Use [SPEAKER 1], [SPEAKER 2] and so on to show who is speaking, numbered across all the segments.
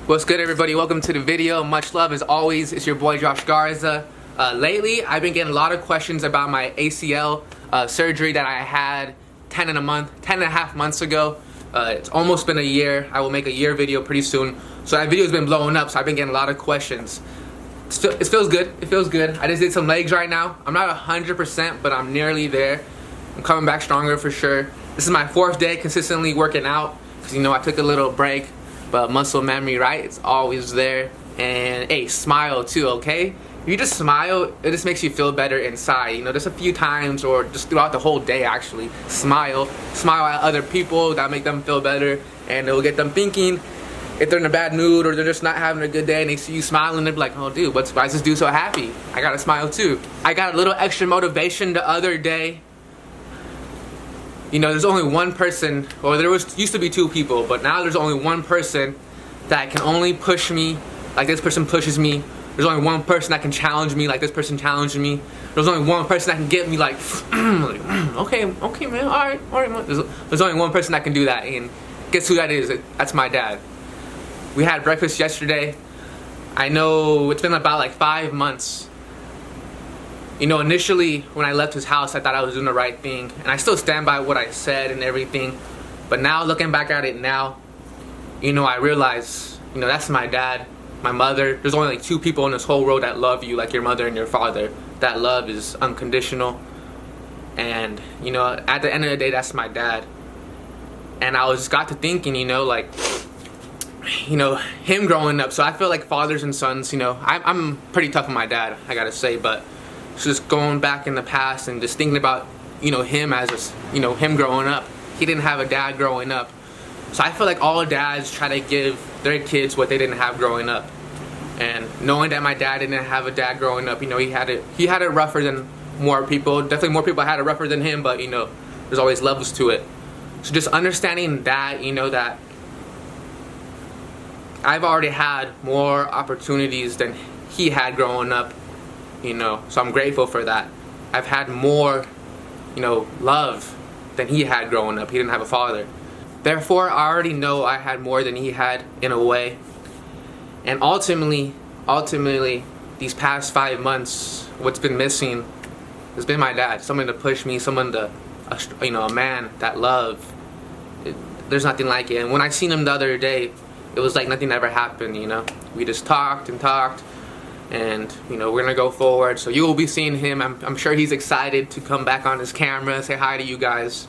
[SPEAKER 1] What's good, everybody? Welcome to the video. Much love as always. It's your boy Josh Garza. Lately, I've been getting a lot of questions about my ACL surgery that I had 10 and a half months ago. It's almost been a year. I will make a year video pretty soon. So that video's been blowing up, so I've been getting a lot of questions. It feels good. It feels good. I just did some legs right now. I'm not 100%, but I'm nearly there. I'm coming back stronger for sure. This is my 4th day consistently working out because, you know, I took a little break. But muscle memory, right? It's always there. And hey, smile too, okay? If you just smile, it just makes you feel better inside. You know, just a few times or just throughout the whole day, actually. Smile at other people. That'll make them feel better. And it'll get them thinking if they're in a bad mood or they're just not having a good day and they see you smiling, they'll be like, oh dude, why is this dude so happy? I gotta smile too. I got a little extra motivation the other day. You know, there's only one person, or used to be 2 people, but now there's only one person that can only push me like this person pushes me. There's only one person that can challenge me like this person challenged me. There's only one person that can get me like, okay man, alright man. There's only one person that can do that, and guess who that is? That's my dad. We had breakfast yesterday. I know it's been about like 5 months. You know, initially when I left his house, I thought I was doing the right thing, and I still stand by what I said and everything. But now, looking back at it now, you know, I realize, you know, that's my dad, my mother. There's only like 2 people in this whole world that love you like your mother and your father. That love is unconditional. And, you know, at the end of the day, that's my dad. And I got to thinking, you know, like, you know, him growing up. So I feel like fathers and sons, you know, I'm pretty tough on my dad, I gotta say, but just going back in the past and just thinking about, you know, him as you know, him growing up. He didn't have a dad growing up. So I feel like all dads try to give their kids what they didn't have growing up. And knowing that my dad didn't have a dad growing up, you know, he had it rougher than more people. Definitely more people had it rougher than him, but, you know, there's always levels to it. So just understanding that, you know, that I've already had more opportunities than he had growing up. You know, so I'm grateful for that. I've had more, you know, love than he had growing up. He didn't have a father. Therefore, I already know I had more than he had in a way. And ultimately, these past 5 months, what's been missing has been my dad. Someone to push me, someone to, you know, a man that love. There's nothing like it. And when I seen him the other day, it was like nothing ever happened, you know. We just talked and talked. And, you know, we're gonna go forward. So you will be seeing him. I'm sure he's excited to come back on his camera, say hi to you guys.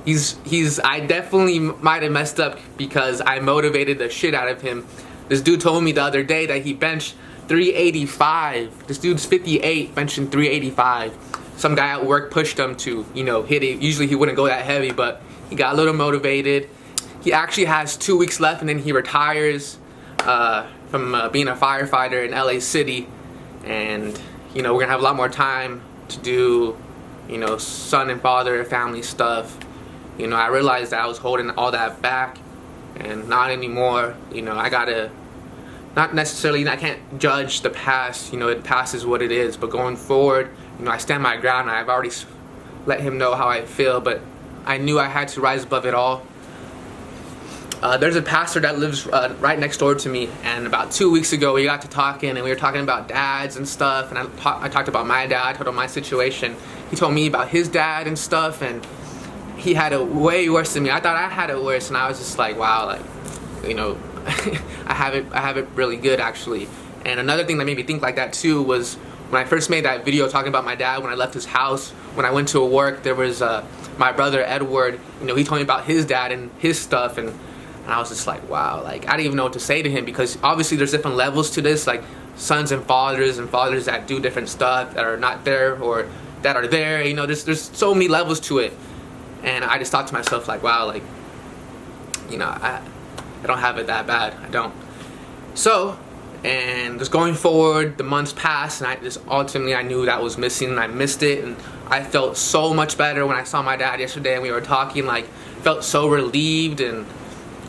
[SPEAKER 1] I definitely might have messed up because I motivated the shit out of him. This dude told me the other day that he benched 385. This dude's 58, benching 385. Some guy at work pushed him to, you know, hit it. Usually he wouldn't go that heavy, but he got a little motivated. He actually has 2 weeks left and then he retires from being a firefighter in LA City. And, you know, we're gonna have a lot more time to do, you know, son and father family stuff. You know, I realized that I was holding all that back, and not anymore. You know, I gotta, not necessarily, I can't judge the past. You know, the past is what it is, but going forward, you know, I stand my ground. I've already let him know how I feel, but I knew I had to rise above it all. There's a pastor that lives right next door to me, and about 2 weeks ago we got to talking, and we were talking about dads and stuff, and I talked about my dad, I told him my situation. He told me about his dad and stuff, and he had it way worse than me. I thought I had it worse, and I was just like, wow, like, you know, I have it really good, actually. And another thing that made me think like that too was when I first made that video talking about my dad when I left his house, when I went to work, there was my brother Edward, you know, he told me about his dad and his stuff, and I was just like, wow, like, I didn't even know what to say to him, because obviously there's different levels to this, like sons and fathers that do different stuff, that are not there or that are there, you know, there's so many levels to it. And I just thought to myself, like, wow, like, you know, I don't have it that bad, I don't. So, and just going forward, the months passed, and ultimately I knew that was missing, and I missed it, and I felt so much better when I saw my dad yesterday and we were talking, like, felt so relieved, and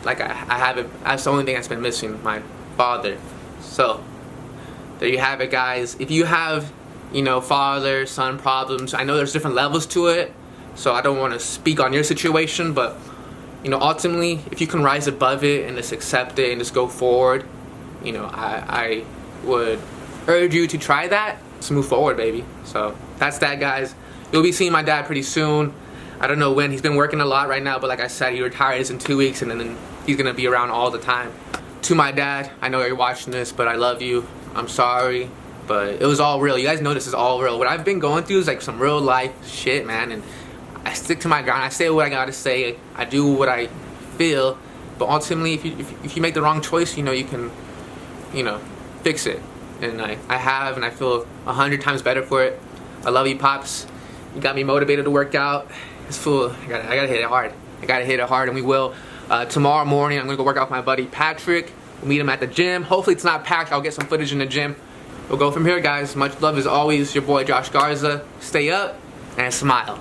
[SPEAKER 1] like I have it. That's the only thing that's been missing, my father. So there you have it, guys. If you have, you know, father son problems, I know there's different levels to it, so I don't want to speak on your situation, but, you know, ultimately if you can rise above it and just accept it and just go forward, you know, I would urge you to try that. Let's move forward, baby. So that's that, guys. You'll be seeing my dad pretty soon. I don't know when. He's been working a lot right now, but like I said, he retires in 2 weeks, and then he's gonna be around all the time. To my dad, I know you're watching this, but I love you. I'm sorry, but it was all real. You guys know this is all real. What I've been going through is like some real life shit, man, and I stick to my grind. I say what I gotta say. I do what I feel, but ultimately, if you make the wrong choice, you know, you can, you know, fix it. And I have, and I feel 100 times better for it. I love you, Pops. You got me motivated to work out. It's full. I gotta hit it hard. I gotta hit it hard, and we will. Tomorrow morning, I'm gonna go work out with my buddy Patrick. We'll meet him at the gym. Hopefully it's not packed. I'll get some footage in the gym. We'll go from here, guys. Much love as always. Your boy Josh Garza. Stay up and smile.